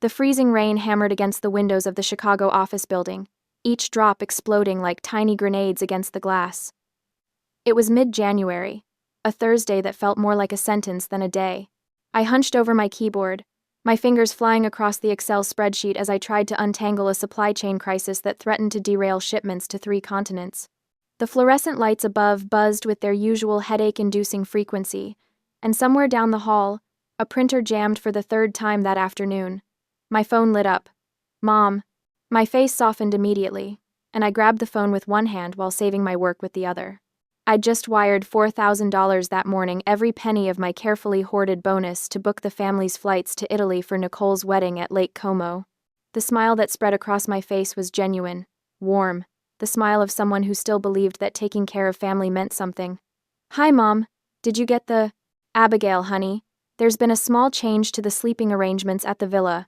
The freezing rain hammered against the windows of the Chicago office building, each drop exploding like tiny grenades against the glass. It was mid-January, a Thursday that felt more like a sentence than a day. I hunched over my keyboard, my fingers flying across the Excel spreadsheet as I tried to untangle a supply chain crisis that threatened to derail shipments to 3 continents. The fluorescent lights above buzzed with their usual headache-inducing frequency, and somewhere down the hall, a printer jammed for the 3rd time that afternoon. My phone lit up. "Mom." My face softened immediately, and I grabbed the phone with one hand while saving my work with the other. I'd just wired $4,000 that morning, every penny of my carefully hoarded bonus, to book the family's flights to Italy for Nicole's wedding at Lake Como. The smile that spread across my face was genuine, warm, the smile of someone who still believed that taking care of family meant something. "Hi, Mom. Did you get the—" "Abigail, honey, there's been a small change to the sleeping arrangements at the villa."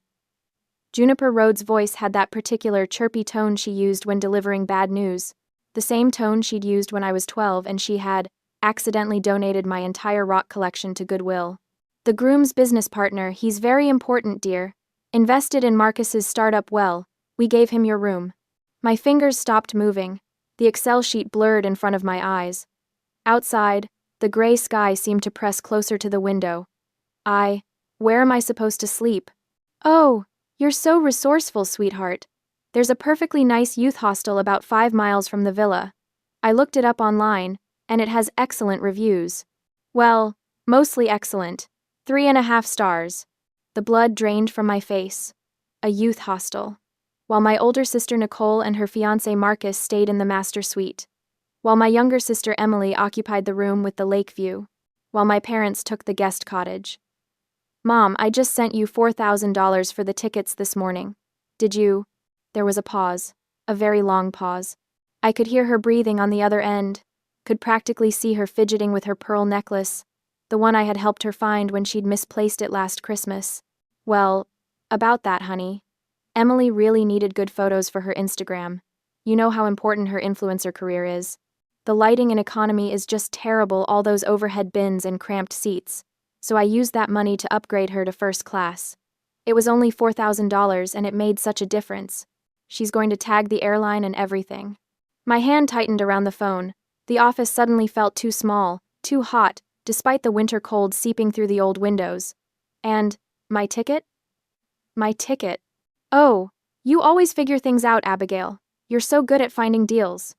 Juniper Rhodes' voice had that particular chirpy tone she used when delivering bad news, the same tone she'd used when I was 12 and she had accidentally donated my entire rock collection to Goodwill. "The groom's business partner, he's very important, dear. Invested in Marcus's startup. Well, we gave him your room." My fingers stopped moving, the Excel sheet blurred in front of my eyes. Outside, the gray sky seemed to press closer to the window. Where am I supposed to sleep? "Oh, you're so resourceful, sweetheart. There's a perfectly nice youth hostel about 5 miles from the villa. I looked it up online, and it has excellent reviews. Well, mostly excellent. 3.5 stars. The blood drained from my face. A youth hostel. While my older sister Nicole and her fiancé Marcus stayed in the master suite. While my younger sister Emily occupied the room with the lake view. While my parents took the guest cottage. "Mom, I just sent you $4,000 for the tickets this morning. Did you—" There was a pause, a very long pause. I could hear her breathing on the other end, could practically see her fidgeting with her pearl necklace, the one I had helped her find when she'd misplaced it last Christmas. "Well, about that, honey. Emily really needed good photos for her Instagram. You know how important her influencer career is. The lighting and economy is just terrible, all those overhead bins and cramped seats. So I used that money to upgrade her to first class. It was only $4,000 and it made such a difference. She's going to tag the airline and everything." My hand tightened around the phone. The office suddenly felt too small, too hot, despite the winter cold seeping through the old windows. And my ticket? My ticket. "Oh, you always figure things out, Abigail. You're so good at finding deals.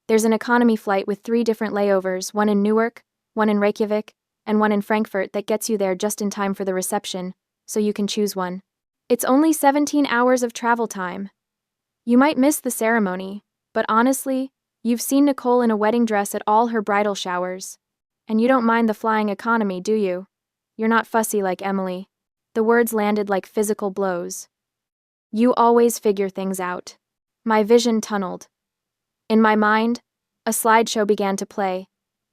There's an economy flight with 3 different layovers, one in Newark, one in Reykjavik, and one in Frankfurt that gets you there just in time for the reception, so you can choose one. It's only 17 hours of travel time. You might miss the ceremony, but honestly, you've seen Nicole in a wedding dress at all her bridal showers. And you don't mind the flying economy, do you? You're not fussy like Emily." The words landed like physical blows. "You always figure things out." My vision tunneled. In my mind, a slideshow began to play.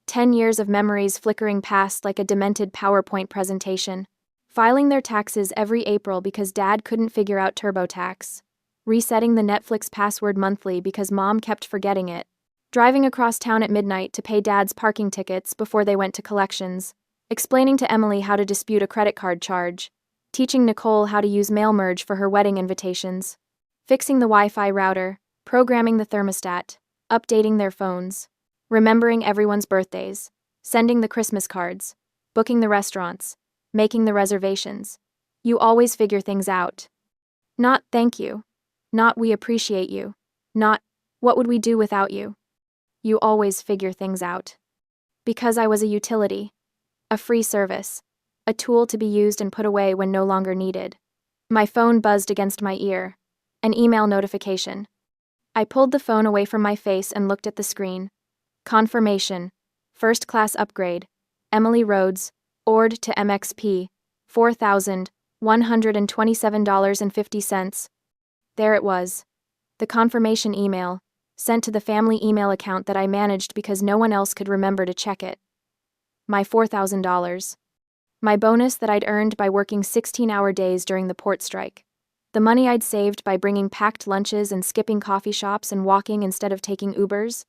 10 years of memories flickering past like a demented PowerPoint presentation. Filing their taxes every April because Dad couldn't figure out TurboTax. Resetting the Netflix password monthly because Mom kept forgetting it. Driving across town at midnight to pay Dad's parking tickets before they went to collections. Explaining to Emily how to dispute a credit card charge. Teaching Nicole how to use mail merge for her wedding invitations. Fixing the Wi-Fi router. Programming the thermostat. Updating their phones. Remembering everyone's birthdays. Sending the Christmas cards. Booking the restaurants. Making the reservations. You always figure things out. Not "thank you." Not "we appreciate you." Not "what would we do without you." You always figure things out. Because I was a utility. A free service. A tool to be used and put away when no longer needed. My phone buzzed against my ear. An email notification. I pulled the phone away from my face and looked at the screen. Confirmation. First class upgrade. Emily Rhodes, ORD to MXP, $4,127.50. There it was. The confirmation email, sent to the family email account that I managed because no one else could remember to check it. My $4,000. My bonus that I'd earned by working 16-hour days during the port strike. The money I'd saved by bringing packed lunches and skipping coffee shops and walking instead of taking Ubers.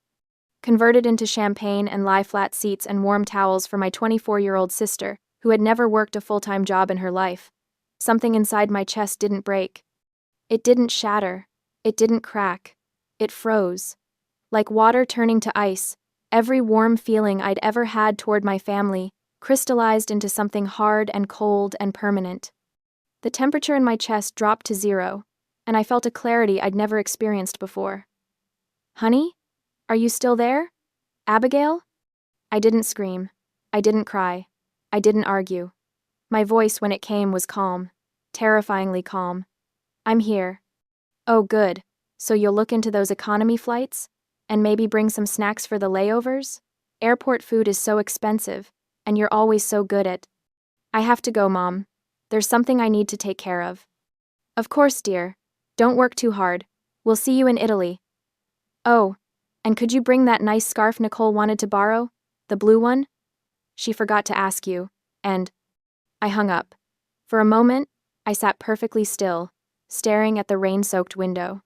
Converted into champagne and lie-flat seats and warm towels for my 24-year-old sister, who had never worked a full-time job in her life. Something inside my chest didn't break. It didn't shatter. It didn't crack. It froze. Like water turning to ice, every warm feeling I'd ever had toward my family crystallized into something hard and cold and permanent. The temperature in my chest dropped to 0, and I felt a clarity I'd never experienced before. "Honey? Are you still there? Abigail?" I didn't scream. I didn't cry. I didn't argue. My voice, when it came, was calm. Terrifyingly calm. "I'm here." "Oh, good. So you'll look into those economy flights? And maybe bring some snacks for the layovers? Airport food is so expensive, and you're always so good at—" "I have to go, Mom. There's something I need to take care of." "Of course, dear. Don't work too hard. We'll see you in Italy." "Oh, and could you bring that nice scarf Nicole wanted to borrow? The blue one? She forgot to ask you." And I hung up. For a moment, I sat perfectly still, staring at the rain-soaked window.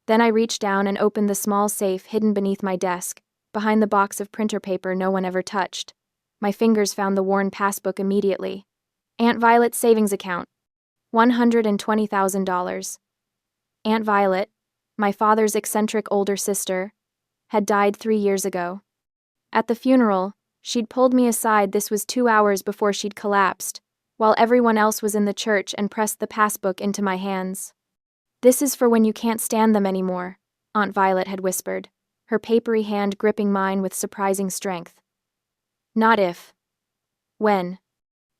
Then I reached down and opened the small safe hidden beneath my desk, behind the box of printer paper no one ever touched. My fingers found the worn passbook immediately. Aunt Violet's savings account. $120,000. Aunt Violet, my father's eccentric older sister, had died 3 years ago. At the funeral, she'd pulled me aside. This was 2 hours before she'd collapsed, while everyone else was in the church, and pressed the passbook into my hands. "This is for when you can't stand them anymore," Aunt Violet had whispered, her papery hand gripping mine with surprising strength. "Not if. When.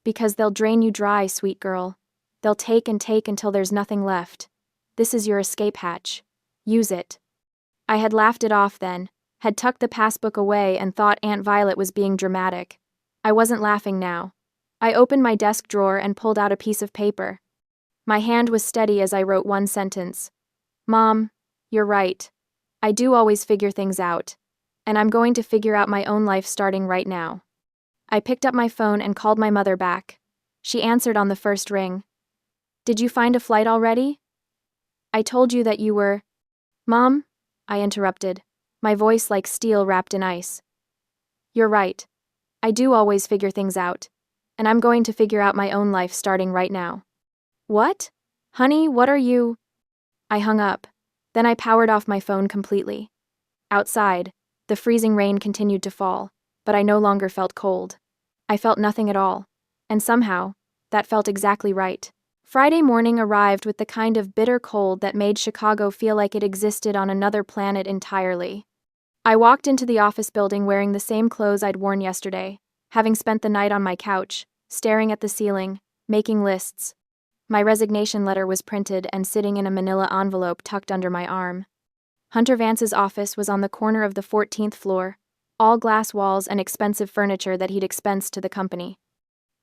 Because they'll drain you dry, sweet girl. They'll take and take until there's nothing left. This is your escape hatch. Use it." I had laughed it off then, had tucked the passbook away, and thought Aunt Violet was being dramatic. I wasn't laughing now. I opened my desk drawer and pulled out a piece of paper. My hand was steady as I wrote one sentence. "Mom, you're right. I do always figure things out. And I'm going to figure out my own life starting right now." I picked up my phone and called my mother back. She answered on the first ring. "Did you find a flight already? I told you that you were—" "Mom," I interrupted, my voice like steel wrapped in ice. "You're right. I do always figure things out. And I'm going to figure out my own life starting right now." "What? Honey, what are you—" I hung up. Then I powered off my phone completely. Outside, the freezing rain continued to fall, but I no longer felt cold. I felt nothing at all. And somehow, that felt exactly right. Friday morning arrived with the kind of bitter cold that made Chicago feel like it existed on another planet entirely. I walked into the office building wearing the same clothes I'd worn yesterday, having spent the night on my couch, staring at the ceiling, making lists. My resignation letter was printed and sitting in a manila envelope tucked under my arm. Hunter Vance's office was on the corner of the 14th floor, all glass walls and expensive furniture that he'd expensed to the company.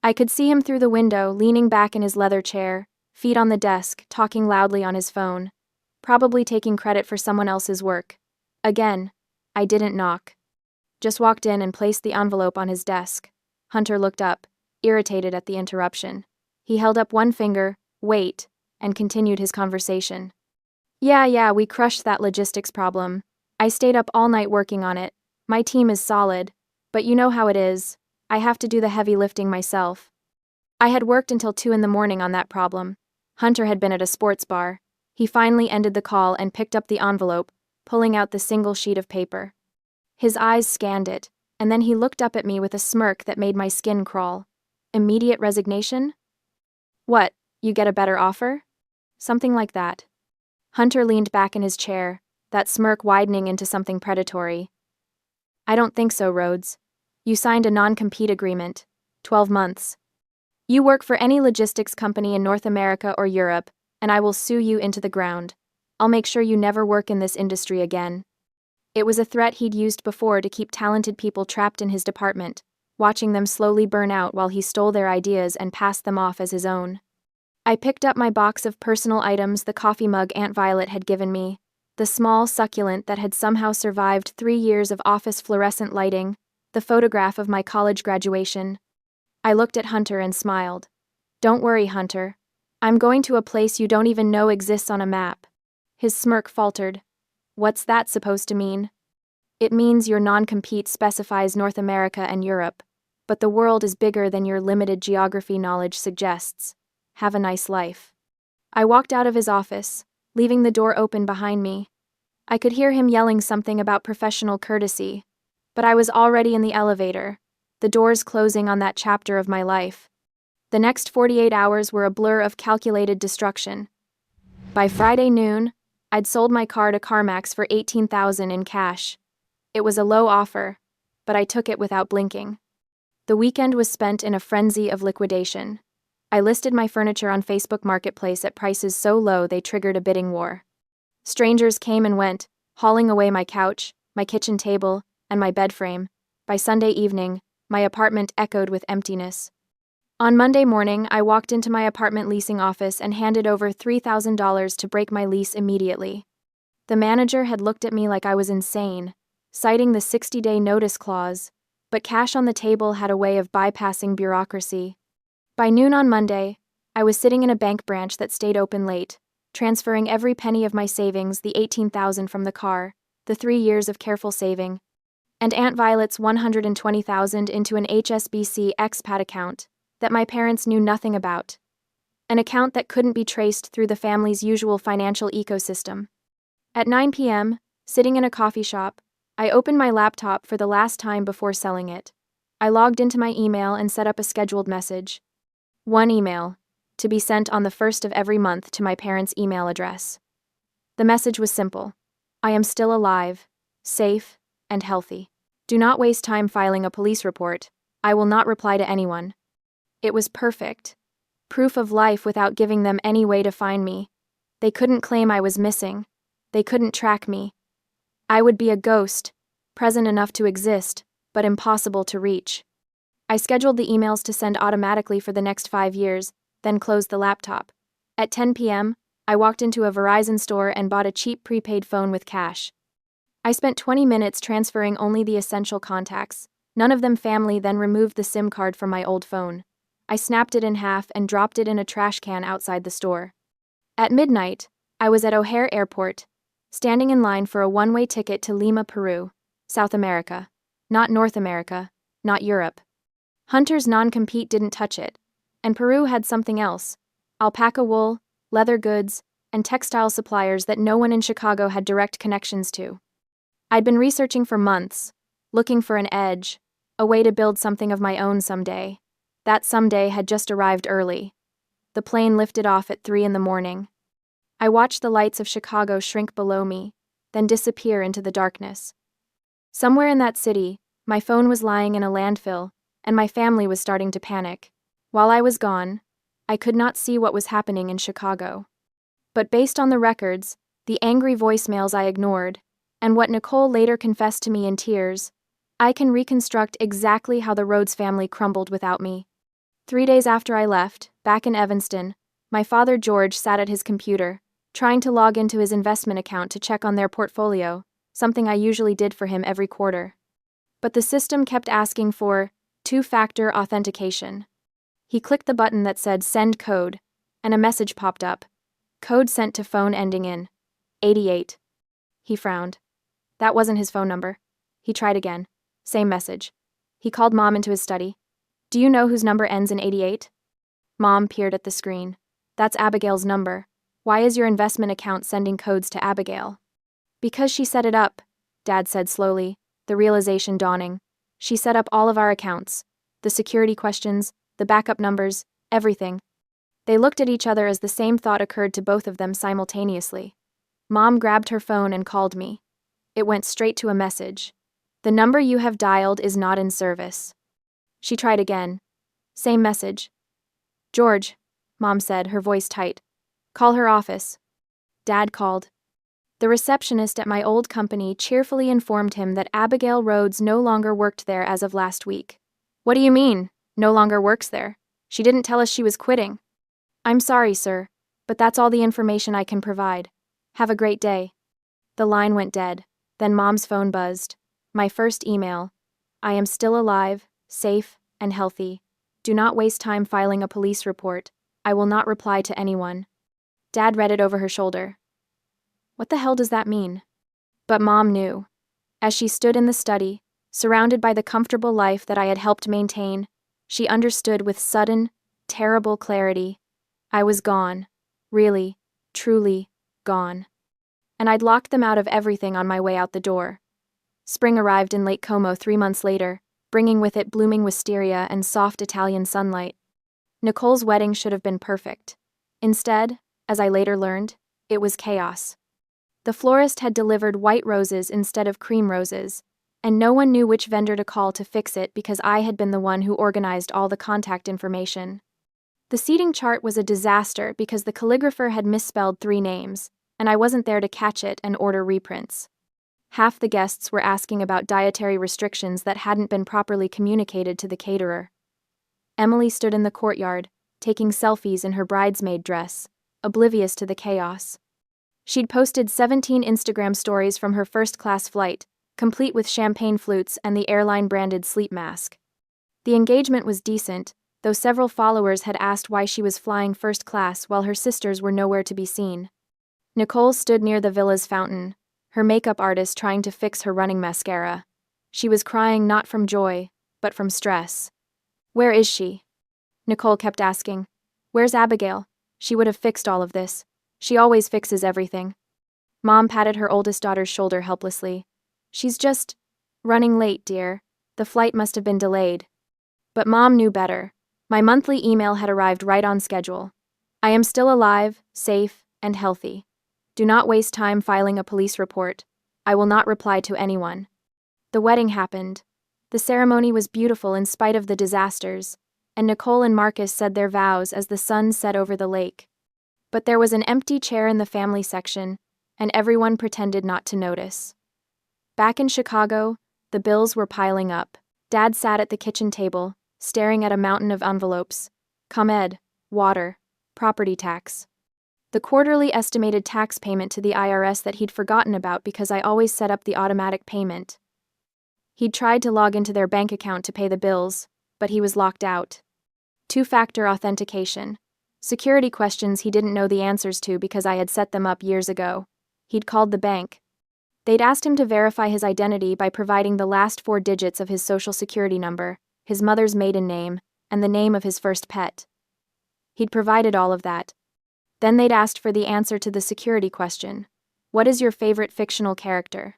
I could see him through the window, leaning back in his leather chair, feet on the desk, talking loudly on his phone, probably taking credit for someone else's work. Again, I didn't knock. Just walked in and placed the envelope on his desk. Hunter looked up, irritated at the interruption. He held up one finger, "Wait," and continued his conversation. Yeah, we crushed that logistics problem. I stayed up all night working on it. My team is solid, but you know how it is. I have to do the heavy lifting myself." I had worked until 2 in the morning on that problem. Hunter had been at a sports bar. He finally ended the call and picked up the envelope, pulling out the single sheet of paper. His eyes scanned it, and then he looked up at me with a smirk that made my skin crawl. "Immediate resignation? What, you get a better offer?" "Something like that." Hunter leaned back in his chair, that smirk widening into something predatory. "I don't think so, Rhodes. You signed a non-compete agreement. 12 months. You work for any logistics company in North America or Europe, and I will sue you into the ground. I'll make sure you never work in this industry again." It was a threat he'd used before to keep talented people trapped in his department, watching them slowly burn out while he stole their ideas and passed them off as his own. I picked up my box of personal items, the coffee mug Aunt Violet had given me, the small succulent that had somehow survived 3 years of office fluorescent lighting, the photograph of my college graduation. I looked at Hunter and smiled. "Don't worry, Hunter. I'm going to a place you don't even know exists on a map." His smirk faltered. "What's that supposed to mean?" "It means your non-compete specifies North America and Europe, but the world is bigger than your limited geography knowledge suggests. have a nice life. I walked out of his office, leaving the door open behind me. I could hear him yelling something about professional courtesy, but I was already in the elevator, the doors closing on that chapter of my life. The next 48 hours were a blur of calculated destruction. By Friday noon, I'd sold my car to CarMax for $18,000 in cash. It was a low offer, but I took it without blinking. The weekend was spent in a frenzy of liquidation. I listed my furniture on Facebook Marketplace at prices so low they triggered a bidding war. Strangers came and went, hauling away my couch, my kitchen table, and my bed frame. By Sunday evening, my apartment echoed with emptiness. On Monday morning, I walked into my apartment leasing office and handed over $3,000 to break my lease immediately. The manager had looked at me like I was insane, citing the 60-day notice clause, but cash on the table had a way of bypassing bureaucracy. By noon on Monday, I was sitting in a bank branch that stayed open late, transferring every penny of my savings, the $18,000 from the car, the 3 years of careful saving, and Aunt Violet's $120,000 into an HSBC expat account that my parents knew nothing about, an account that couldn't be traced through the family's usual financial ecosystem. At 9 p.m., sitting in a coffee shop, I opened my laptop for the last time before selling it. I logged into my email and set up a scheduled message. One email, to be sent on the 1st of every month to my parents' email address. The message was simple. I am still alive, safe, and healthy. Do not waste time filing a police report. I will not reply to anyone. It was perfect. Proof of life without giving them any way to find me. They couldn't claim I was missing. They couldn't track me. I would be a ghost, present enough to exist, but impossible to reach. I scheduled the emails to send automatically for the next 5 years, then closed the laptop. At 10 p.m., I walked into a Verizon store and bought a cheap prepaid phone with cash. I spent 20 minutes transferring only the essential contacts, none of them family, then removed the SIM card from my old phone. I snapped it in half and dropped it in a trash can outside the store. At midnight, I was at O'Hare Airport, standing in line for a one-way ticket to Lima, Peru, South America. Not North America, not Europe. Hunter's non-compete didn't touch it, and Peru had something else: alpaca wool, leather goods, and textile suppliers that no one in Chicago had direct connections to. I'd been researching for months, looking for an edge, a way to build something of my own someday. That someday had just arrived early. The plane lifted off at 3 in the morning. I watched the lights of Chicago shrink below me, then disappear into the darkness. Somewhere in that city, my phone was lying in a landfill, and my family was starting to panic. While I was gone, I could not see what was happening in Chicago. But based on the records, the angry voicemails I ignored, and what Nicole later confessed to me in tears, I can reconstruct exactly how the Rhodes family crumbled without me. 3 days after I left, back in Evanston, my father George sat at his computer, trying to log into his investment account to check on their portfolio, something I usually did for him every quarter. But the system kept asking for two-factor authentication. He clicked the button that said Send Code, and a message popped up. Code sent to phone ending in 88. He frowned. That wasn't his phone number. He tried again. Same message. He called Mom into his study. Do you know whose number ends in 88? Mom peered at the screen. That's Abigail's number. Why is your investment account sending codes to Abigail? Because she set it up, Dad said slowly, the realization dawning. She set up all of our accounts. The security questions, the backup numbers, everything. They looked at each other as the same thought occurred to both of them simultaneously. Mom grabbed her phone and called me. It went straight to a message. The number you have dialed is not in service. She tried again. Same message. George, Mom said, her voice tight. Call her office. Dad called. The receptionist at my old company cheerfully informed him that Abigail Rhodes no longer worked there as of last week. What do you mean, no longer works there? She didn't tell us she was quitting. I'm sorry, sir, but that's all the information I can provide. Have a great day. The line went dead. Then Mom's phone buzzed. My first email. I am still alive, safe, and healthy. Do not waste time filing a police report. I will not reply to anyone. Dad read it over her shoulder. What the hell does that mean? But Mom knew. As she stood in the study, surrounded by the comfortable life that I had helped maintain, she understood with sudden, terrible clarity. I was gone. Really, truly, gone. And I'd locked them out of everything on my way out the door. Spring arrived in Lake Como 3 months later, bringing with it blooming wisteria and soft Italian sunlight. Nicole's wedding should have been perfect. Instead, as I later learned, it was chaos. The florist had delivered white roses instead of cream roses, and no one knew which vendor to call to fix it because I had been the one who organized all the contact information. The seating chart was a disaster because the calligrapher had misspelled 3 names, and I wasn't there to catch it and order reprints. Half the guests were asking about dietary restrictions that hadn't been properly communicated to the caterer. Emily stood in the courtyard, taking selfies in her bridesmaid dress, oblivious to the chaos. She'd posted 17 Instagram stories from her first-class flight, complete with champagne flutes and the airline-branded sleep mask. The engagement was decent, though several followers had asked why she was flying first class while her sisters were nowhere to be seen. Nicole stood near the villa's fountain, her makeup artist trying to fix her running mascara. She was crying not from joy, but from stress. "Where is she?" Nicole kept asking. "Where's Abigail? She would have fixed all of this. She always fixes everything." Mom patted her oldest daughter's shoulder helplessly. "She's just running late, dear. The flight must have been delayed." But Mom knew better. My monthly email had arrived right on schedule. "I am still alive, safe, and healthy. Do not waste time filing a police report. I will not reply to anyone." The wedding happened. The ceremony was beautiful in spite of the disasters, and Nicole and Marcus said their vows as the sun set over the lake. But there was an empty chair in the family section, and everyone pretended not to notice. Back in Chicago, the bills were piling up. Dad sat at the kitchen table, staring at a mountain of envelopes. ComEd, water, property tax. The quarterly estimated tax payment to the IRS that he'd forgotten about because I always set up the automatic payment. He'd tried to log into their bank account to pay the bills, but he was locked out. 2-factor authentication. Security questions he didn't know the answers to because I had set them up years ago. He'd called the bank. They'd asked him to verify his identity by providing the last 4 digits of his social security number, his mother's maiden name, and the name of his first pet. He'd provided all of that. Then they'd asked for the answer to the security question. "What is your favorite fictional character?"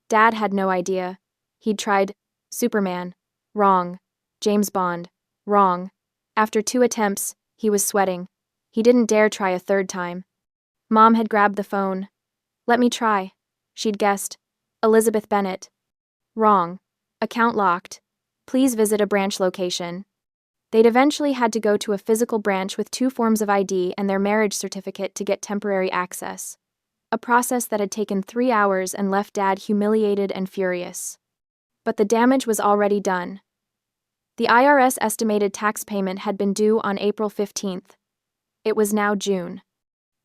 Dad had no idea. He'd tried Superman. Wrong. James Bond. Wrong. After 2 attempts, he was sweating. He didn't dare try a 3rd time. Mom had grabbed the phone. "Let me try." She'd guessed. Elizabeth Bennet. Wrong. Account locked. Please visit a branch location. They'd eventually had to go to a physical branch with 2 forms of ID and their marriage certificate to get temporary access. A process that had taken 3 hours and left Dad humiliated and furious. But the damage was already done. The IRS estimated tax payment had been due on April 15th. It was now June.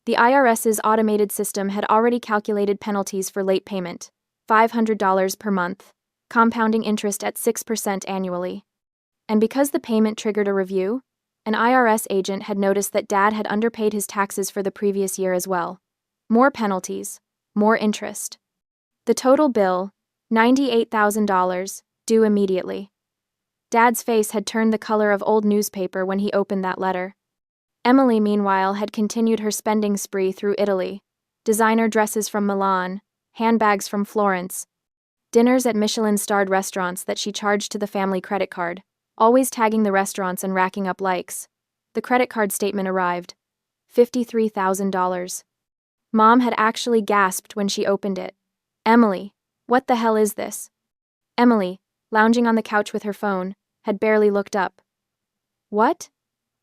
The IRS's automated system had already calculated penalties for late payment, $500 per month, compounding interest at 6% annually. And because the payment triggered a review, an IRS agent had noticed that Dad had underpaid his taxes for the previous year as well. More penalties, more interest. The total bill, $98,000, due immediately. Dad's face had turned the color of old newspaper when he opened that letter. Emily, meanwhile, had continued her spending spree through Italy. Designer dresses from Milan, handbags from Florence, dinners at Michelin-starred restaurants that she charged to the family credit card, always tagging the restaurants and racking up likes. The credit card statement arrived. $53,000. Mom had actually gasped when she opened it. "Emily, what the hell is this?" Emily, lounging on the couch with her phone, had barely looked up. "What?"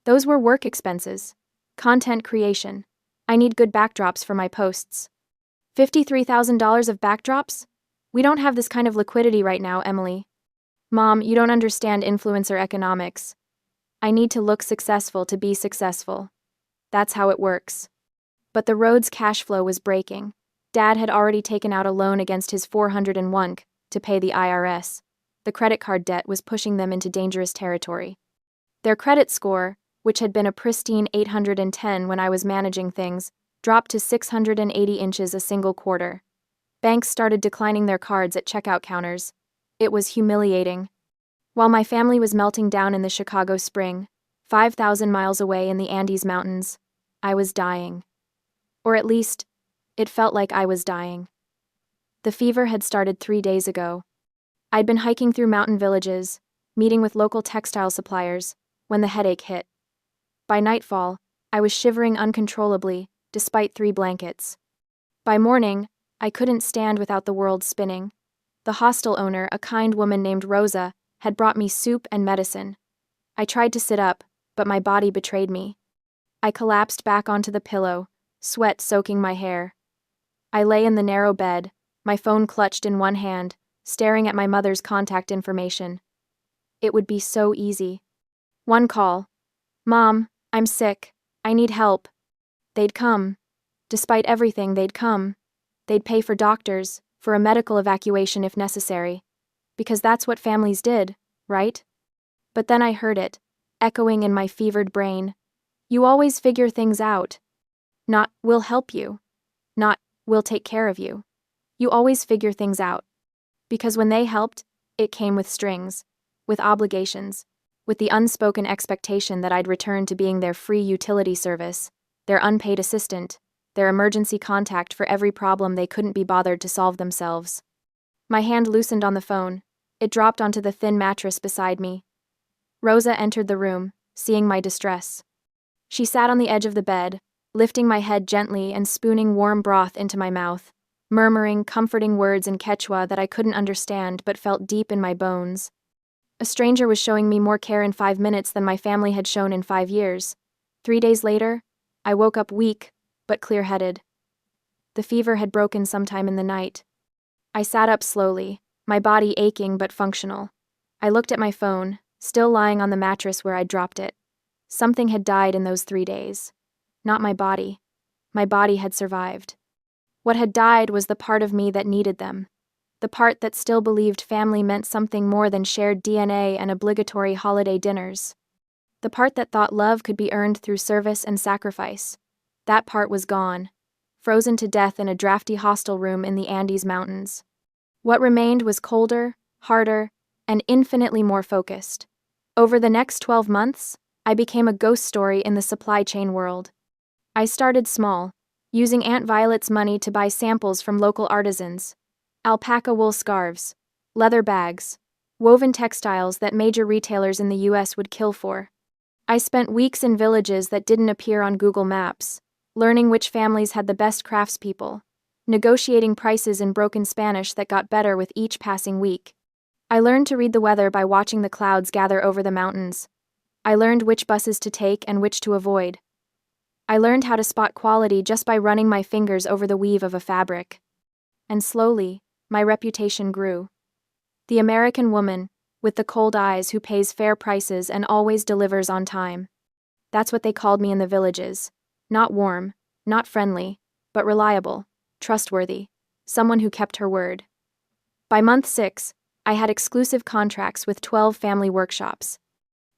"Those were work expenses. Content creation. I need good backdrops for my posts." $53,000 of backdrops? We don't have this kind of liquidity right now, Emily. Mom, you don't understand influencer economics. I need to look successful to be successful. That's how it works. But the Rhodes cash flow was breaking. Dad had already taken out a loan against his 401k to pay the IRS. The credit card debt was pushing them into dangerous territory. Their credit score, which had been a pristine 810 when I was managing things, dropped to 680 inches a single quarter. Banks started declining their cards at checkout counters. It was humiliating. While my family was melting down in the Chicago spring, 5,000 miles away in the Andes Mountains. I was dying. Or at least, it felt like I was dying. The fever had started 3 days ago. I'd been hiking through mountain villages, meeting with local textile suppliers, when the headache hit. By nightfall, I was shivering uncontrollably, despite 3 blankets. By morning, I couldn't stand without the world spinning. The hostel owner, a kind woman named Rosa, had brought me soup and medicine. I tried to sit up, but my body betrayed me. I collapsed back onto the pillow, sweat soaking my hair. I lay in the narrow bed, my phone clutched in one hand, staring at my mother's contact information. It would be so easy. One call. "Mom, I'm sick. I need help." They'd come. Despite everything, they'd come. They'd pay for doctors, for a medical evacuation if necessary. Because that's what families did, right? But then I heard it, echoing in my fevered brain. "You always figure things out." Not, "we'll help you." Not, "we'll take care of you." You always figure things out. Because when they helped, it came with strings, with obligations, with the unspoken expectation that I'd return to being their free utility service, their unpaid assistant, their emergency contact for every problem they couldn't be bothered to solve themselves. My hand loosened on the phone. It dropped onto the thin mattress beside me. Rosa entered the room, seeing my distress. She sat on the edge of the bed, lifting my head gently and spooning warm broth into my mouth, murmuring comforting words in Quechua that I couldn't understand but felt deep in my bones. A stranger was showing me more care in 5 minutes than my family had shown in 5 years. 3 days later, I woke up weak, but clear-headed. The fever had broken sometime in the night. I sat up slowly, my body aching but functional. I looked at my phone, still lying on the mattress where I'd dropped it. Something had died in those 3 days. Not my body. My body had survived. What had died was the part of me that needed them. The part that still believed family meant something more than shared DNA and obligatory holiday dinners. The part that thought love could be earned through service and sacrifice. That part was gone, frozen to death in a drafty hostel room in the Andes Mountains. What remained was colder, harder, and infinitely more focused. Over the next 12 months, I became a ghost story in the supply chain world. I started small, using Aunt Violet's money to buy samples from local artisans. Alpaca wool scarves, leather bags, woven textiles that major retailers in the US would kill for. I spent weeks in villages that didn't appear on Google Maps, learning which families had the best craftspeople, negotiating prices in broken Spanish that got better with each passing week. I learned to read the weather by watching the clouds gather over the mountains. I learned which buses to take and which to avoid. I learned how to spot quality just by running my fingers over the weave of a fabric. And slowly, my reputation grew. The American woman, with the cold eyes who pays fair prices and always delivers on time. That's what they called me in the villages. Not warm, not friendly, but reliable, trustworthy, someone who kept her word. By month 6, I had exclusive contracts with 12 family workshops.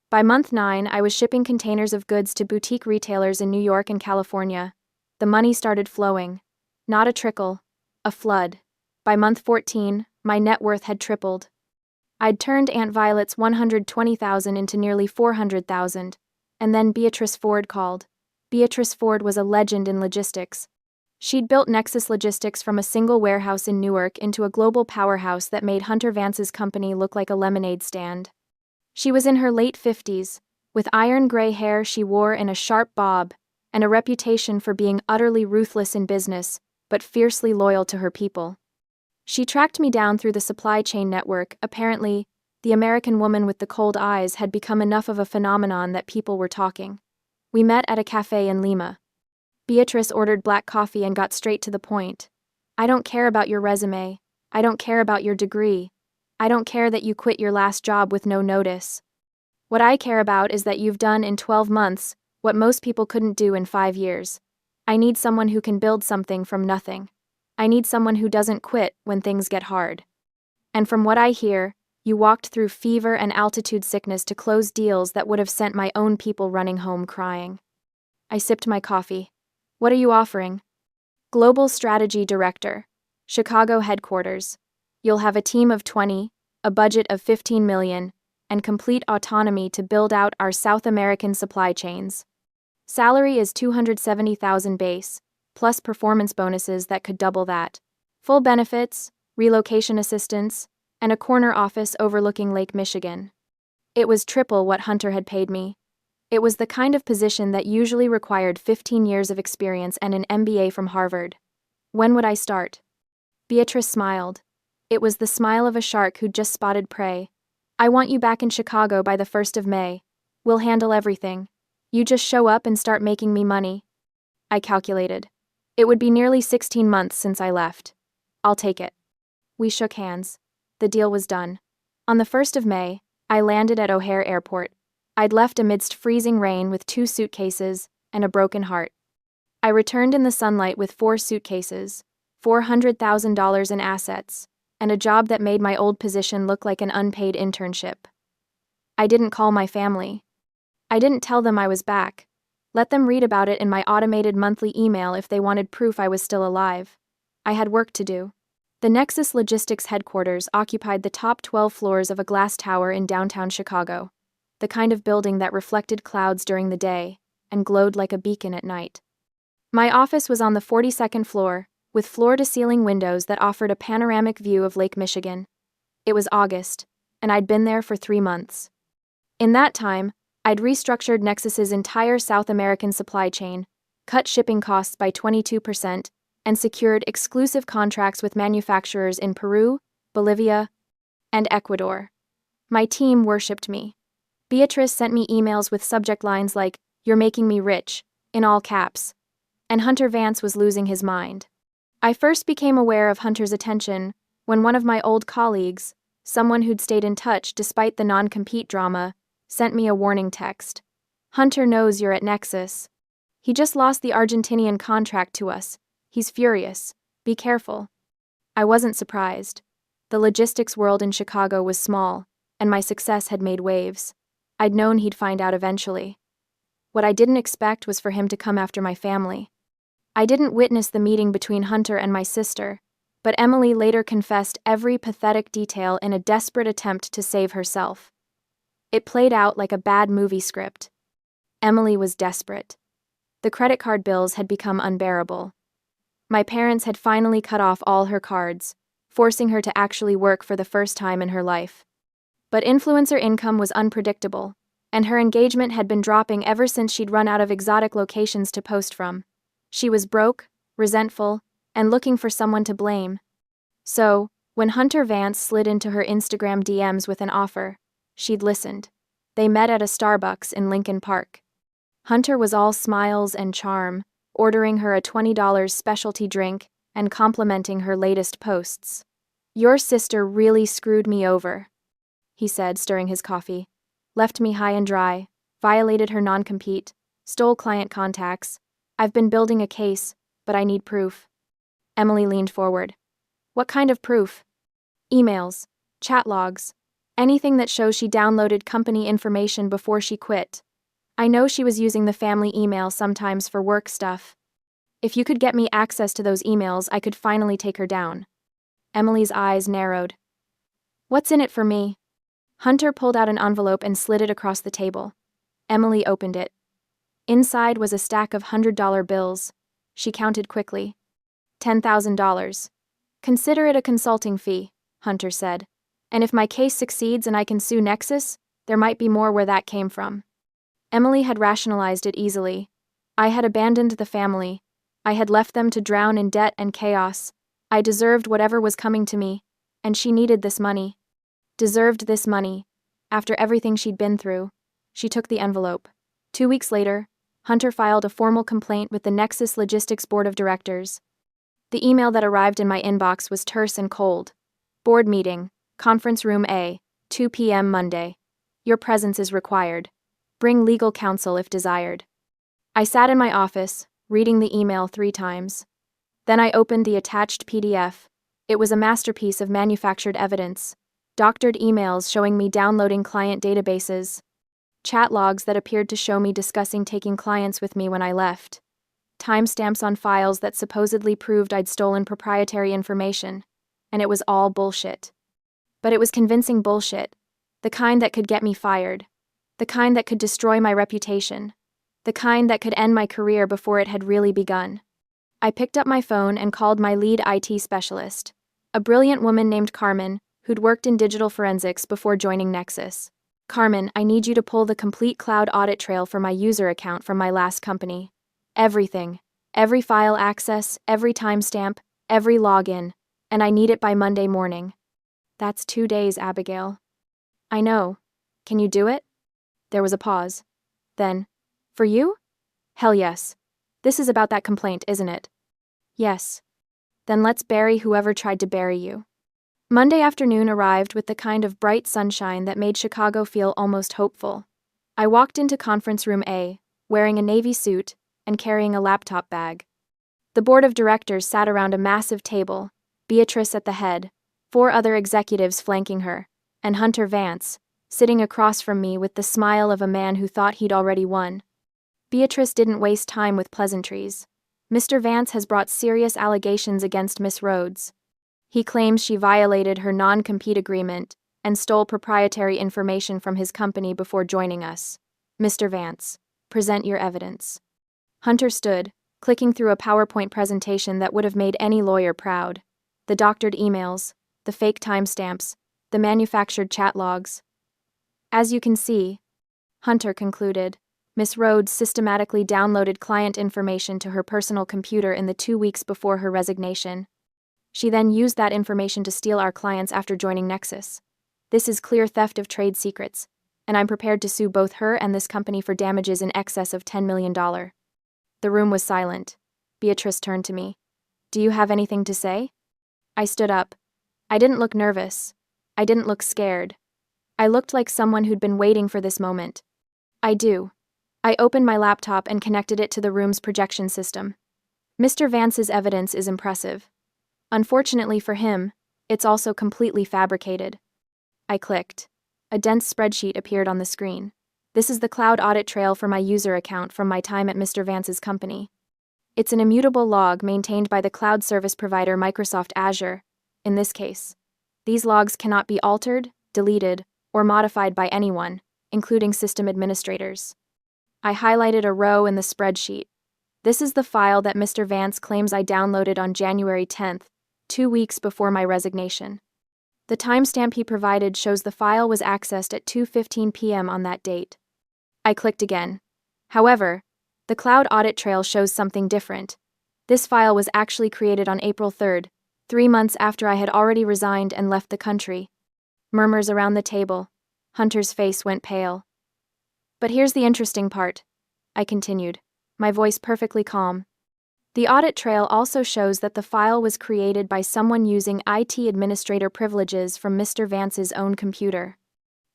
By month 9, I was shipping containers of goods to boutique retailers in New York and California. The money started flowing. Not a trickle, a flood. By month 14, my net worth had tripled. I'd turned Aunt Violet's $120,000 into nearly $400,000, and then Beatrice Ford called. Beatrice Ford was a legend in logistics. She'd built Nexus Logistics from a single warehouse in Newark into a global powerhouse that made Hunter Vance's company look like a lemonade stand. She was in her late 50s, with iron gray hair she wore in a sharp bob, and a reputation for being utterly ruthless in business, but fiercely loyal to her people. She tracked me down through the supply chain network. Apparently, the American woman with the cold eyes had become enough of a phenomenon that people were talking. We met at a cafe in Lima. Beatrice ordered black coffee and got straight to the point. "I don't care about your resume. I don't care about your degree. I don't care that you quit your last job with no notice. What I care about is that you've done in 12 months what most people couldn't do in 5 years. I need someone who can build something from nothing. I need someone who doesn't quit when things get hard." And from what I hear, you walked through fever and altitude sickness to close deals that would have sent my own people running home crying. I sipped my coffee. "What are you offering?" "Global Strategy Director. Chicago headquarters. You'll have a team of 20, a budget of $15 million, and complete autonomy to build out our South American supply chains. Salary is $270,000 base, plus performance bonuses that could double that. Full benefits, relocation assistance, and a corner office overlooking Lake Michigan. It was triple what Hunter had paid me. It was the kind of position that usually required 15 years of experience and an MBA from Harvard. When would I start? Beatrice smiled. It was the smile of a shark who'd just spotted prey. I want you back in Chicago by the 1st of May. We'll handle everything. You just show up and start making me money. I calculated. It would be nearly 16 months since I left. I'll take it. We shook hands. The deal was done. On the 1st of May, I landed at O'Hare Airport. I'd left amidst freezing rain with 2 suitcases and a broken heart. I returned in the sunlight with 4 suitcases, $400,000 in assets, and a job that made my old position look like an unpaid internship. I didn't call my family. I didn't tell them I was back. Let them read about it in my automated monthly email if they wanted proof I was still alive. I had work to do. The Nexus Logistics headquarters occupied the top 12 floors of a glass tower in downtown Chicago, the kind of building that reflected clouds during the day and glowed like a beacon at night. My office was on the 42nd floor, with floor-to-ceiling windows that offered a panoramic view of Lake Michigan. It was August, and I'd been there for 3 months. In that time, I'd restructured Nexus's entire South American supply chain, cut shipping costs by 22%, and secured exclusive contracts with manufacturers in Peru, Bolivia, and Ecuador. My team worshipped me. Beatrice sent me emails with subject lines like, "You're making me rich," in all caps. And Hunter Vance was losing his mind. I first became aware of Hunter's attention when one of my old colleagues, someone who'd stayed in touch despite the non-compete drama, sent me a warning text. "Hunter knows you're at Nexus. He just lost the Argentinian contract to us. He's furious. Be careful." I wasn't surprised. The logistics world in Chicago was small, and my success had made waves. I'd known he'd find out eventually. What I didn't expect was for him to come after my family. I didn't witness the meeting between Hunter and my sister, but Emily later confessed every pathetic detail in a desperate attempt to save herself. It played out like a bad movie script. Emily was desperate. The credit card bills had become unbearable. My parents had finally cut off all her cards, forcing her to actually work for the first time in her life. But influencer income was unpredictable, and her engagement had been dropping ever since she'd run out of exotic locations to post from. She was broke, resentful, and looking for someone to blame. So, when Hunter Vance slid into her Instagram DMs with an offer, she'd listened. They met at a Starbucks in Lincoln Park. Hunter was all smiles and charm, ordering her a $20 specialty drink and complimenting her latest posts. "Your sister really screwed me over," he said, stirring his coffee. "Left me high and dry, violated her non-compete, stole client contacts. I've been building a case, but I need proof." Emily leaned forward. "What kind of proof?" "Emails, chat logs, anything that shows she downloaded company information before she quit. I know she was using the family email sometimes for work stuff. If you could get me access to those emails, I could finally take her down." Emily's eyes narrowed. "What's in it for me?" Hunter pulled out an envelope and slid it across the table. Emily opened it. Inside was a stack of $100 bills. She counted quickly. $10,000. "Consider it a consulting fee," Hunter said. "And if my case succeeds and I can sue Nexus, there might be more where that came from." Emily had rationalized it easily. I had abandoned the family. I had left them to drown in debt and chaos. I deserved whatever was coming to me, and she needed this money. Deserved this money. After everything she'd been through. She took the envelope. 2 weeks later, Hunter filed a formal complaint with the Nexus Logistics Board of Directors. The email that arrived in my inbox was terse and cold. "Board meeting, Conference Room A, 2 p.m. Monday. Your presence is required. Bring legal counsel if desired." I sat in my office, reading the email 3 times. Then I opened the attached PDF. It was a masterpiece of manufactured evidence. Doctored emails showing me downloading client databases. Chat logs that appeared to show me discussing taking clients with me when I left. Timestamps on files that supposedly proved I'd stolen proprietary information. And it was all bullshit. But it was convincing bullshit. The The kind that could get me fired. The kind that could destroy my reputation. The kind that could end my career before it had really begun. I picked up my phone and called my lead IT specialist, a brilliant woman named Carmen, who'd worked in digital forensics before joining Nexus. Carmen, I need you to pull the complete cloud audit trail for my user account from my last company. Everything. Every file access, every timestamp, every login. And I need it by Monday morning. That's 2 days, Abigail. I know. Can you do it? There was a pause. Then, for you? Hell yes. This is about that complaint, isn't it? Yes. Then let's bury whoever tried to bury you. Monday afternoon arrived with the kind of bright sunshine that made Chicago feel almost hopeful. I walked into conference room A, wearing a navy suit and carrying a laptop bag. The board of directors sat around a massive table, Beatrice at the head, 4 other executives flanking her, and Hunter Vance, sitting across from me with the smile of a man who thought he'd already won. Beatrice didn't waste time with pleasantries. Mr. Vance has brought serious allegations against Miss Rhodes. He claims she violated her non-compete agreement and stole proprietary information from his company before joining us. Mr. Vance, present your evidence. Hunter stood, clicking through a PowerPoint presentation that would have made any lawyer proud. The doctored emails, the fake timestamps, the manufactured chat logs. As you can see, Hunter concluded, Miss Rhodes systematically downloaded client information to her personal computer in the 2 weeks before her resignation. She then used that information to steal our clients after joining Nexus. This is clear theft of trade secrets, and I'm prepared to sue both her and this company for damages in excess of $10 million. The room was silent. Beatrice turned to me. Do you have anything to say? I stood up. I didn't look nervous. I didn't look scared. I looked like someone who'd been waiting for this moment. I do. I opened my laptop and connected it to the room's projection system. Mr. Vance's evidence is impressive. Unfortunately for him, it's also completely fabricated. I clicked. A dense spreadsheet appeared on the screen. This is the cloud audit trail for my user account from my time at Mr. Vance's company. It's an immutable log maintained by the cloud service provider Microsoft Azure, in this case. These logs cannot be altered, deleted, or modified by anyone, including system administrators. I highlighted a row in the spreadsheet. This is the file that Mr. Vance claims I downloaded on January 10th, 2 weeks before my resignation. The timestamp he provided shows the file was accessed at 2:15 p.m. on that date. I clicked again. However, the cloud audit trail shows something different. This file was actually created on April 3rd, 3 months after I had already resigned and left the country. Murmurs around the table. Hunter's face went pale. But here's the interesting part, I continued, my voice perfectly calm. The audit trail also shows that the file was created by someone using IT administrator privileges from Mr. Vance's own computer.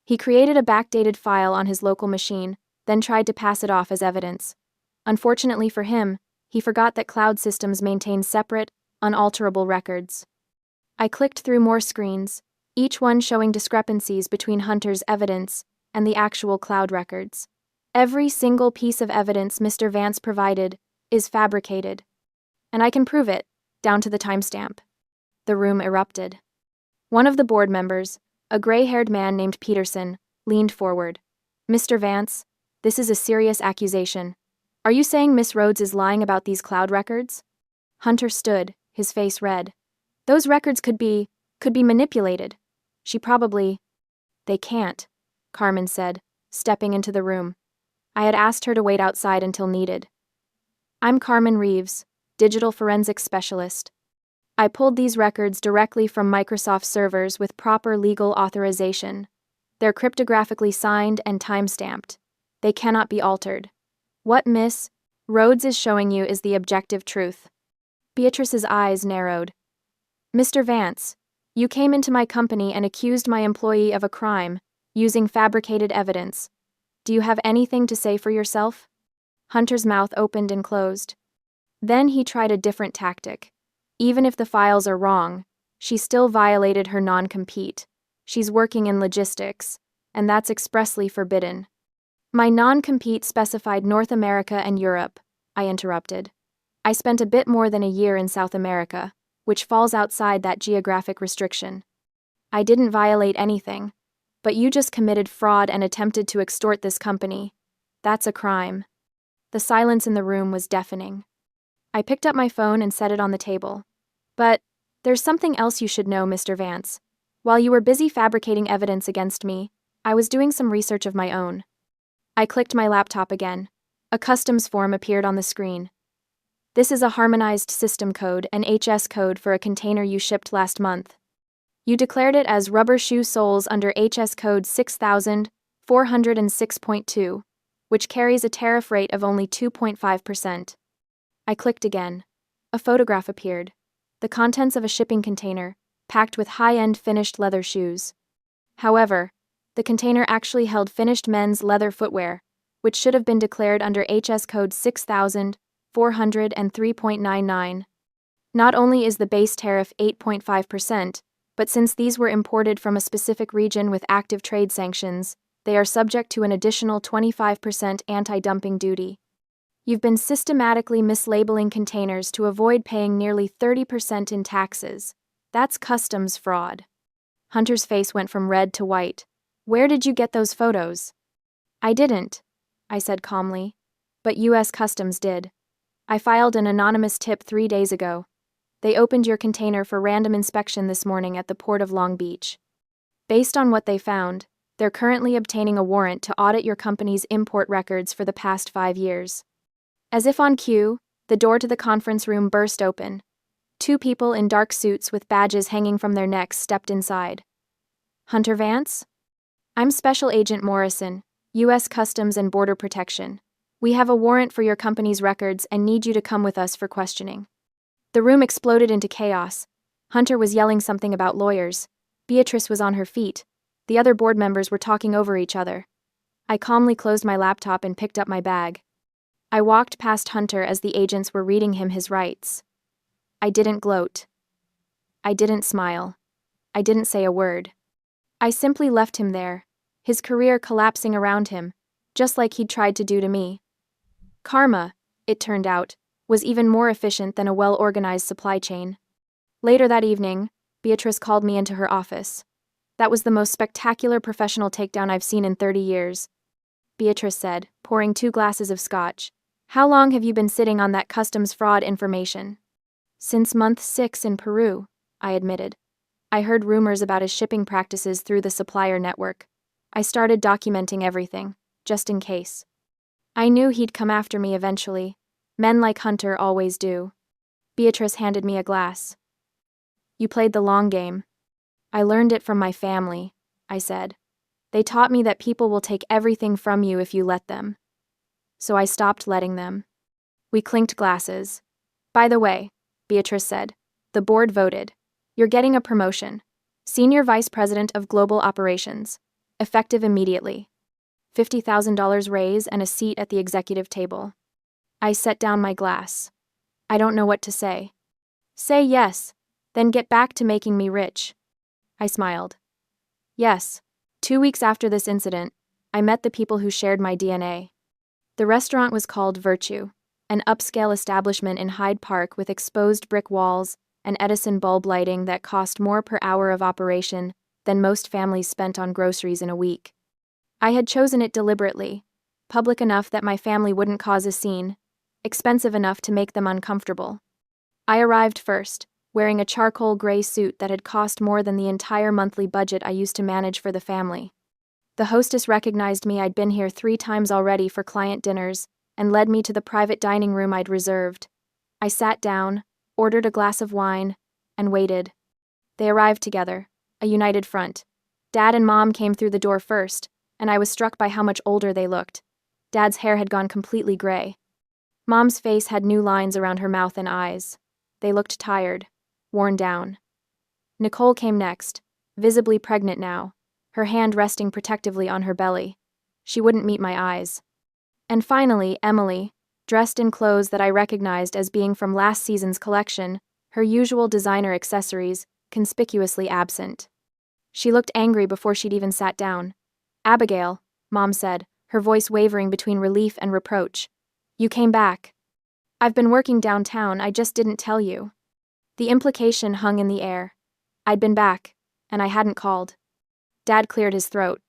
He created a backdated file on his local machine, then tried to pass it off as evidence. Unfortunately for him, he forgot that cloud systems maintain separate, unalterable records. I clicked through more screens, each one showing discrepancies between Hunter's evidence and the actual cloud records. Every single piece of evidence Mr. Vance provided is fabricated. And I can prove it, down to the timestamp. The room erupted. One of the board members, a gray-haired man named Peterson, leaned forward. Mr. Vance, this is a serious accusation. Are you saying Miss Rhodes is lying about these cloud records? Hunter stood, his face red. Those records could be manipulated. She probably... They can't, Carmen said, stepping into the room. I had asked her to wait outside until needed. I'm Carmen Reeves, digital forensics specialist. I pulled these records directly from Microsoft servers with proper legal authorization. They're cryptographically signed and time-stamped. They cannot be altered. What Miss Rhodes is showing you is the objective truth. Beatrice's eyes narrowed. Mr. Vance, you came into my company and accused my employee of a crime, using fabricated evidence. Do you have anything to say for yourself? Hunter's mouth opened and closed. Then he tried a different tactic. Even if the files are wrong, she still violated her non-compete. She's working in logistics, and that's expressly forbidden. My non-compete specified North America and Europe, I interrupted. I spent a bit more than a year in South America, which falls outside that geographic restriction. I didn't violate anything. But you just committed fraud and attempted to extort this company. That's a crime. The silence in the room was deafening. I picked up my phone and set it on the table. But there's something else you should know, Mr. Vance. While you were busy fabricating evidence against me, I was doing some research of my own. I clicked my laptop again. A customs form appeared on the screen. This is a harmonized system code, an HS code for a container you shipped last month. You declared it as rubber shoe soles under HS code 6406.2, which carries a tariff rate of only 2.5%. I clicked again. A photograph appeared. The contents of a shipping container, packed with high-end finished leather shoes. However, the container actually held finished men's leather footwear, which should have been declared under HS code 6403.99. Not only is the base tariff 8.5%, but since these were imported from a specific region with active trade sanctions, they are subject to an additional 25% anti-dumping duty. You've been systematically mislabeling containers to avoid paying nearly 30% in taxes. That's customs fraud. Hunter's face went from red to white. Where did you get those photos? I didn't, I said calmly. But U.S. Customs did. I filed an anonymous tip 3 days ago. They opened your container for random inspection this morning at the Port of Long Beach. Based on what they found, they're currently obtaining a warrant to audit your company's import records for the past 5 years. As if on cue, the door to the conference room burst open. 2 people in dark suits with badges hanging from their necks stepped inside. Hunter Vance? I'm Special Agent Morrison, U.S. Customs and Border Protection. We have a warrant for your company's records and need you to come with us for questioning. The room exploded into chaos. Hunter was yelling something about lawyers. Beatrice was on her feet. The other board members were talking over each other. I calmly closed my laptop and picked up my bag. I walked past Hunter as the agents were reading him his rights. I didn't gloat. I didn't smile. I didn't say a word. I simply left him there, his career collapsing around him, just like he'd tried to do to me. Karma, it turned out, was even more efficient than a well-organized supply chain. Later that evening, Beatrice called me into her office. That was the most spectacular professional takedown I've seen in 30 years. Beatrice said, pouring 2 glasses of scotch. How long have you been sitting on that customs fraud information? Since month 6 in Peru, I admitted. I heard rumors about his shipping practices through the supplier network. I started documenting everything, just in case. I knew he'd come after me eventually. Men like Hunter always do. Beatrice handed me a glass. You played the long game. I learned it from my family, I said. They taught me that people will take everything from you if you let them. So I stopped letting them. We clinked glasses. By the way, Beatrice said, the board voted. You're getting a promotion. Senior Vice President of Global Operations. Effective immediately. $50,000 raise and a seat at the executive table. I set down my glass. I don't know what to say. Say yes, then get back to making me rich. I smiled. Yes. 2 weeks after this incident, I met the people who shared my DNA. The restaurant was called Virtue, an upscale establishment in Hyde Park with exposed brick walls and Edison bulb lighting that cost more per hour of operation than most families spent on groceries in a week. I had chosen it deliberately, public enough that my family wouldn't cause a scene, expensive enough to make them uncomfortable. I arrived first, wearing a charcoal gray suit that had cost more than the entire monthly budget I used to manage for the family. The hostess recognized me. I'd been here 3 times already for client dinners, and led me to the private dining room I'd reserved. I sat down, ordered a glass of wine, and waited. They arrived together, a united front. Dad and Mom came through the door first, and I was struck by how much older they looked. Dad's hair had gone completely gray. Mom's face had new lines around her mouth and eyes. They looked tired, worn down. Nicole came next, visibly pregnant now, her hand resting protectively on her belly. She wouldn't meet my eyes. And finally, Emily, dressed in clothes that I recognized as being from last season's collection, her usual designer accessories, conspicuously absent. She looked angry before she'd even sat down. Abigail, Mom said, her voice wavering between relief and reproach. You came back. I've been working downtown, I just didn't tell you. The implication hung in the air. I'd been back, and I hadn't called. Dad cleared his throat.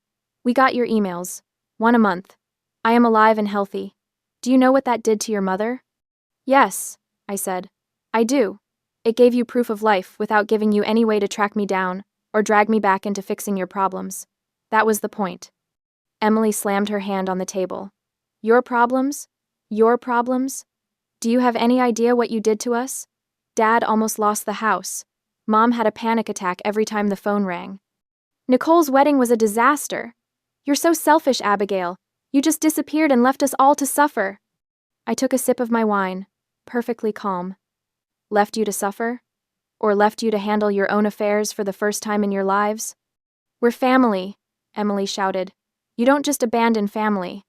We got your emails. 1 a month. I am alive and healthy. Do you know what that did to your mother? Yes, I said. I do. It gave you proof of life without giving you any way to track me down or drag me back into fixing your problems. That was the point. Emily slammed her hand on the table. Your problems? Your problems? Do you have any idea what you did to us? Dad almost lost the house. Mom had a panic attack every time the phone rang. Nicole's wedding was a disaster. You're so selfish, Abigail. You just disappeared and left us all to suffer. I took a sip of my wine, perfectly calm. Left you to suffer? Or left you to handle your own affairs for the first time in your lives? We're family, Emily shouted. You don't just abandon family.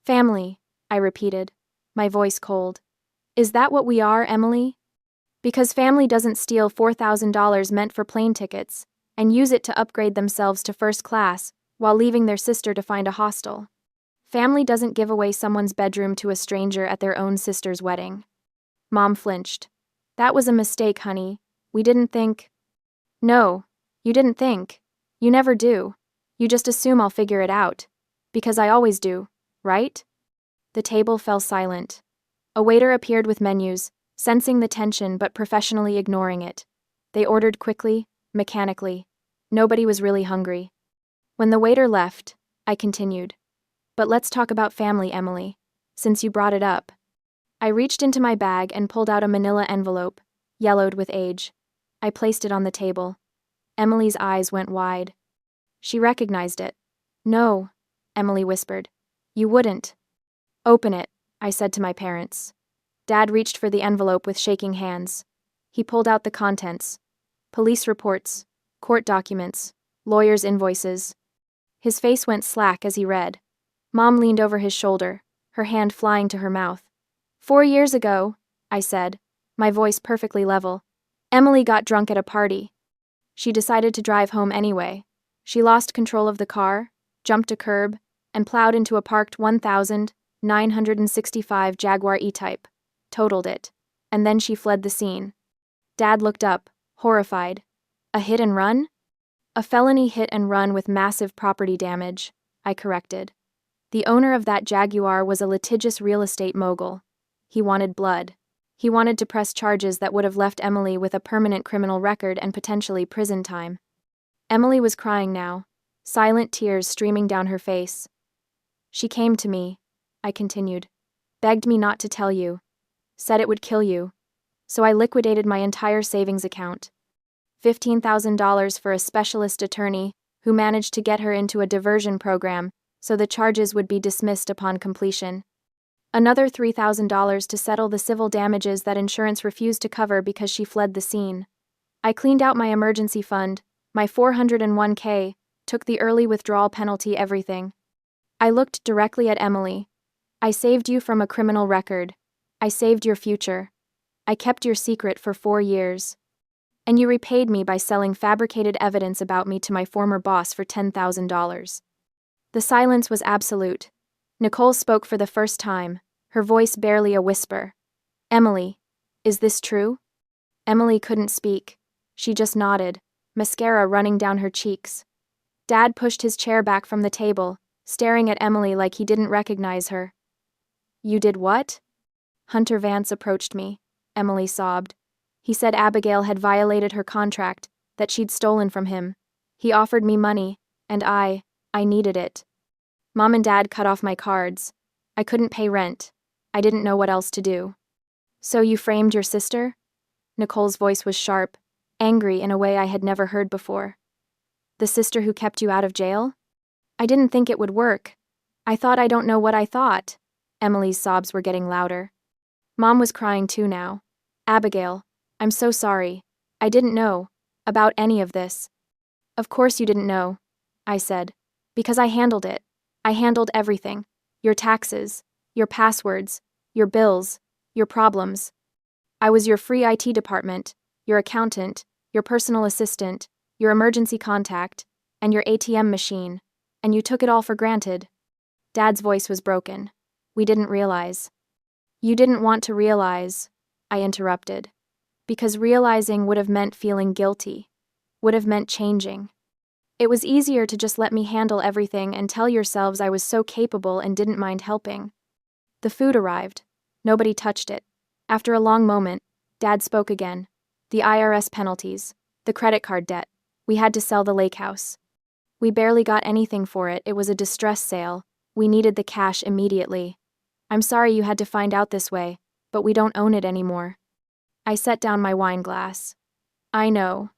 Family, I repeated, my voice cold. Is that what we are, Emily? Because family doesn't steal $4,000 meant for plane tickets and use it to upgrade themselves to first class while leaving their sister to find a hostel. Family doesn't give away someone's bedroom to a stranger at their own sister's wedding. Mom flinched. That was a mistake, honey. We didn't think. No, you didn't think. You never do. You just assume I'll figure it out. Because I always do, right? The table fell silent. A waiter appeared with menus, sensing the tension but professionally ignoring it. They ordered quickly, mechanically. Nobody was really hungry. When the waiter left, I continued. But let's talk about family, Emily, since you brought it up. I reached into my bag and pulled out a manila envelope, yellowed with age. I placed it on the table. Emily's eyes went wide. She recognized it. No, Emily whispered. You wouldn't. Open it, I said to my parents. Dad reached for the envelope with shaking hands. He pulled out the contents. Police reports, court documents, lawyers' invoices. His face went slack as he read. Mom leaned over his shoulder, her hand flying to her mouth. 4 years ago, I said, my voice perfectly level, Emily got drunk at a party. She decided to drive home anyway. She lost control of the car, jumped a curb, and plowed into a parked 1965 Jaguar E-Type, totaled it, and then she fled the scene. Dad looked up, horrified. A hit and run? A felony hit and run with massive property damage, I corrected. The owner of that Jaguar was a litigious real estate mogul. He wanted blood. He wanted to press charges that would have left Emily with a permanent criminal record and potentially prison time. Emily was crying now, silent tears streaming down her face. She came to me, I continued, begged me not to tell you, said it would kill you. So I liquidated my entire savings account. $15,000 for a specialist attorney who managed to get her into a diversion program so the charges would be dismissed upon completion. Another $3,000 to settle the civil damages that insurance refused to cover because she fled the scene. I cleaned out my emergency fund, my 401k, took the early withdrawal penalty, everything. I looked directly at Emily. I saved you from a criminal record. I saved your future. I kept your secret for 4 years. And you repaid me by selling fabricated evidence about me to my former boss for $10,000. The silence was absolute. Nicole spoke for the first time, her voice barely a whisper. Emily, is this true? Emily couldn't speak. She just nodded, mascara running down her cheeks. Dad pushed his chair back from the table, staring at Emily like he didn't recognize her. You did what? Hunter Vance approached me, Emily sobbed. He said Abigail had violated her contract, that she'd stolen from him. He offered me money, and I needed it. Mom and Dad cut off my cards. I couldn't pay rent. I didn't know what else to do. So you framed your sister? Nicole's voice was sharp, angry in a way I had never heard before. The sister who kept you out of jail? I didn't think it would work. I thought I don't know what I thought. Emily's sobs were getting louder. Mom was crying too now. Abigail, I'm so sorry. I didn't know about any of this. Of course you didn't know, I said, because I handled it. I handled everything. Your taxes, your passwords, your bills, your problems. I was your free IT department, your accountant, your personal assistant, your emergency contact, and your ATM machine, and you took it all for granted. Dad's voice was broken. We didn't realize. You didn't want to realize, I interrupted, because realizing would have meant feeling guilty, would have meant changing. It was easier to just let me handle everything and tell yourselves I was so capable and didn't mind helping. The food arrived. Nobody touched it. After a long moment, Dad spoke again. The IRS penalties. The credit card debt. We had to sell the lake house. We barely got anything for it. It was a distress sale. We needed the cash immediately. I'm sorry you had to find out this way, but we don't own it anymore. I set down my wine glass. I know.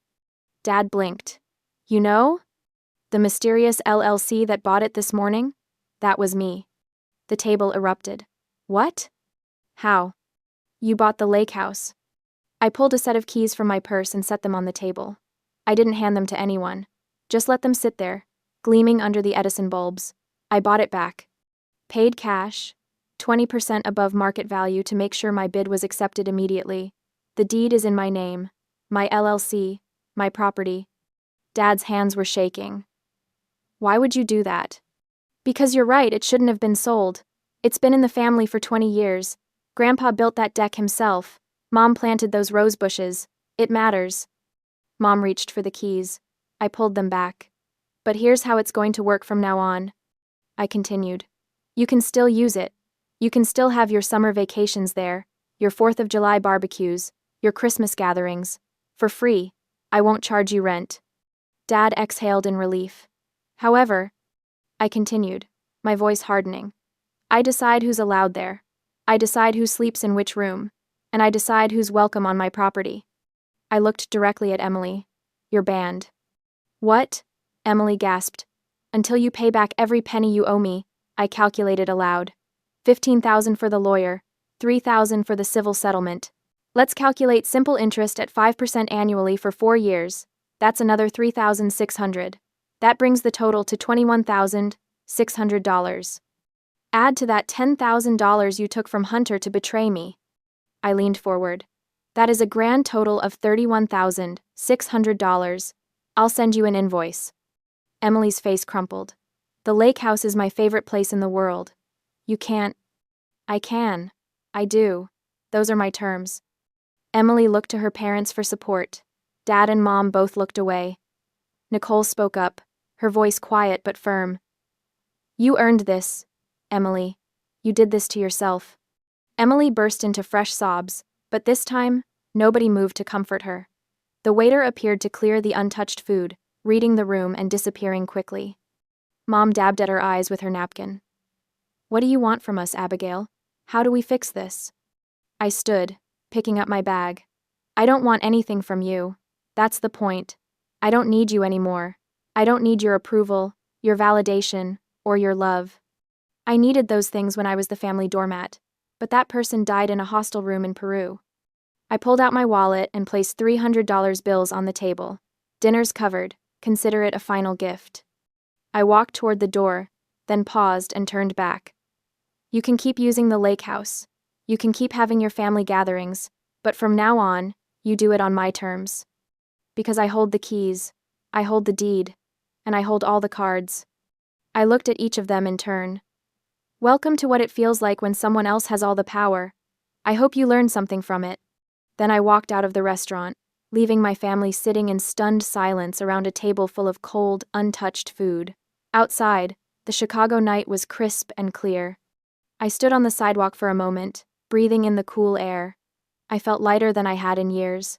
Dad blinked. You know? The mysterious LLC that bought it this morning? That was me. The table erupted. What? How? You bought the lake house. I pulled a set of keys from my purse and set them on the table. I didn't hand them to anyone. Just let them sit there, gleaming under the Edison bulbs. I bought it back. Paid cash, 20% above market value to make sure my bid was accepted immediately. The deed is in my name, my LLC, my property. Dad's hands were shaking. Why would you do that? Because you're right, it shouldn't have been sold. It's been in the family for 20 years. Grandpa built that deck himself. Mom planted those rose bushes. It matters. Mom reached for the keys. I pulled them back. But here's how it's going to work from now on. I continued. You can still use it. You can still have your summer vacations there, your 4th of July barbecues, your Christmas gatherings. For free. I won't charge you rent. Dad exhaled in relief. However, I continued, my voice hardening. I decide who's allowed there. I decide who sleeps in which room. And I decide who's welcome on my property. I looked directly at Emily. You're banned. What? Emily gasped. Until you pay back every penny you owe me, I calculated aloud. $15,000 for the lawyer, $3,000 for the civil settlement. Let's calculate simple interest at 5% annually for 4 years. That's another $3,600. That brings the total to $21,600. Add to that $10,000 you took from Hunter to betray me. I leaned forward. That is a grand total of $31,600. I'll send you an invoice. Emily's face crumpled. The lake house is my favorite place in the world. You can't. I can. I do. Those are my terms. Emily looked to her parents for support. Dad and Mom both looked away. Nicole spoke up, her voice quiet but firm. You earned this, Emily. You did this to yourself. Emily burst into fresh sobs, but this time, nobody moved to comfort her. The waiter appeared to clear the untouched food, reading the room and disappearing quickly. Mom dabbed at her eyes with her napkin. What do you want from us, Abigail? How do we fix this? I stood, picking up my bag. I don't want anything from you. That's the point. I don't need you anymore. I don't need your approval, your validation, or your love. I needed those things when I was the family doormat, but that person died in a hostel room in Peru. I pulled out my wallet and placed $300 bills on the table. Dinner's covered. Consider it a final gift. I walked toward the door, then paused and turned back. You can keep using the lake house. You can keep having your family gatherings, but from now on, you do it on my terms. Because I hold the keys, I hold the deed, and I hold all the cards. I looked at each of them in turn. Welcome to what it feels like when someone else has all the power. I hope you learned something from it. Then I walked out of the restaurant, leaving my family sitting in stunned silence around a table full of cold, untouched food. Outside, the Chicago night was crisp and clear. I stood on the sidewalk for a moment, breathing in the cool air. I felt lighter than I had in years.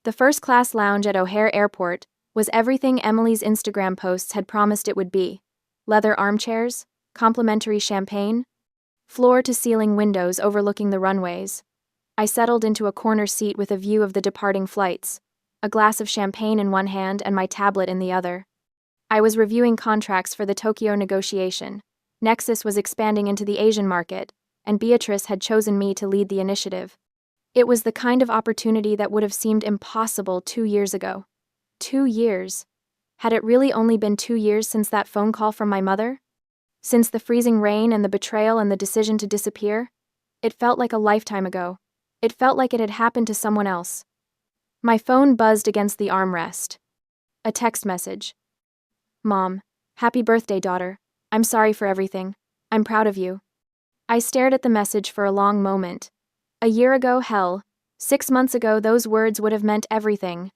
The first-class lounge at O'Hare Airport was everything Emily's Instagram posts had promised it would be. Leather armchairs, complimentary champagne, floor-to-ceiling windows overlooking the runways. I settled into a corner seat with a view of the departing flights, a glass of champagne in one hand and my tablet in the other. I was reviewing contracts for the Tokyo negotiation. Nexus was expanding into the Asian market, and Beatrice had chosen me to lead the initiative. It was the kind of opportunity that would have seemed impossible 2 years ago. 2 years. Had it really only been 2 years since that phone call from my mother? Since the freezing rain and the betrayal and the decision to disappear? It felt like a lifetime ago. It felt like it had happened to someone else. My phone buzzed against the armrest. A text message. Mom, happy birthday, daughter. I'm sorry for everything. I'm proud of you. I stared at the message for a long moment. A year ago, hell, 6 months ago, those words would have meant everything.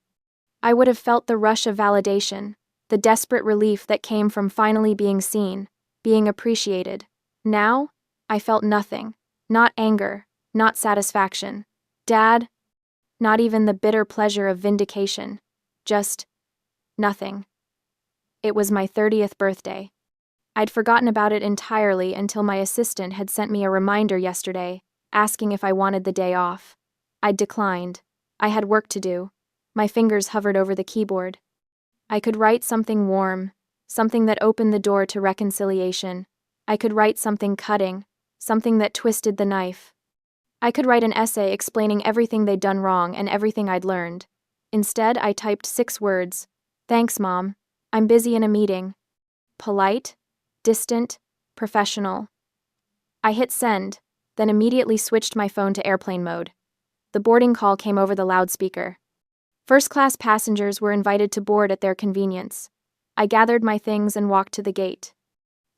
I would have felt the rush of validation, the the desperate relief that came from finally being seen, being appreciated. Now, I felt nothing. Not anger, not satisfaction. Dad, not even the bitter pleasure of vindication. Just nothing. It was my 30th birthday. I'd forgotten about it entirely until my assistant had sent me a reminder yesterday, asking if I wanted the day off. I'd declined. I had work to do. My fingers hovered over the keyboard. I could write something warm, something that opened the door to reconciliation. I could write something cutting, something that twisted the knife. I could write an essay explaining everything they'd done wrong and everything I'd learned. Instead, I typed 6 words. Thanks, Mom. I'm busy in a meeting. Polite, distant, professional. I hit send, then immediately switched my phone to airplane mode. The boarding call came over the loudspeaker. First-class passengers were invited to board at their convenience. I gathered my things and walked to the gate.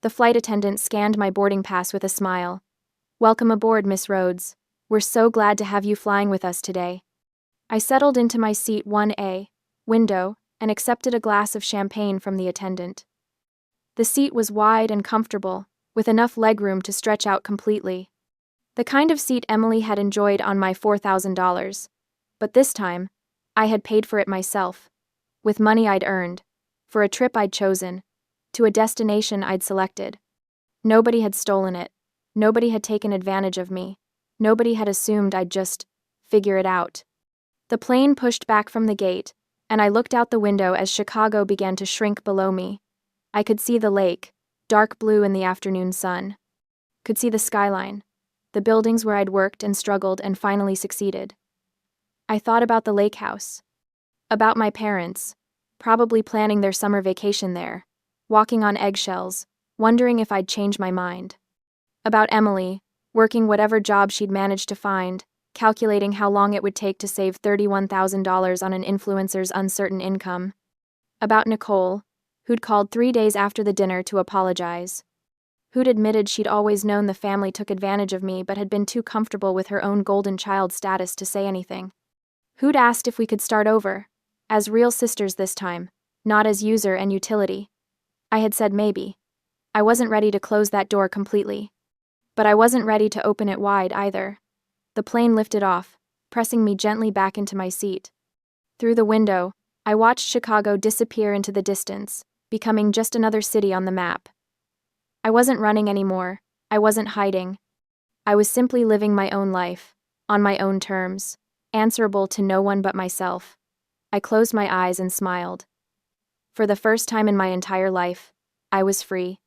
The flight attendant scanned my boarding pass with a smile. Welcome aboard, Miss Rhodes. We're so glad to have you flying with us today. I settled into my seat 1A, window, and accepted a glass of champagne from the attendant. The seat was wide and comfortable, with enough legroom to stretch out completely. The kind of seat Emily had enjoyed on my $4,000. But this time, I had paid for it myself, with money I'd earned, for a trip I'd chosen, to a destination I'd selected. Nobody had stolen it. Nobody had taken advantage of me. Nobody had assumed I'd just figure it out. The plane pushed back from the gate, and I looked out the window as Chicago began to shrink below me. I could see the lake, dark blue in the afternoon sun. Could see the skyline, the buildings where I'd worked and struggled and finally succeeded. I thought about the lake house, about my parents, probably planning their summer vacation there, walking on eggshells, wondering if I'd change my mind. About Emily, working whatever job she'd managed to find, calculating how long it would take to save $31,000 on an influencer's uncertain income. About Nicole, who'd called 3 days after the dinner to apologize. Who'd admitted she'd always known the family took advantage of me but had been too comfortable with her own golden child status to say anything. Who'd asked if we could start over, as real sisters this time, not as user and utility. I had said maybe. I wasn't ready to close that door completely. But I wasn't ready to open it wide either. The plane lifted off, pressing me gently back into my seat. Through the window, I watched Chicago disappear into the distance, becoming just another city on the map. I wasn't running anymore. I wasn't hiding. I was simply living my own life, on my own terms, answerable to no one but myself. I closed my eyes and smiled. For the first time in my entire life, I was free.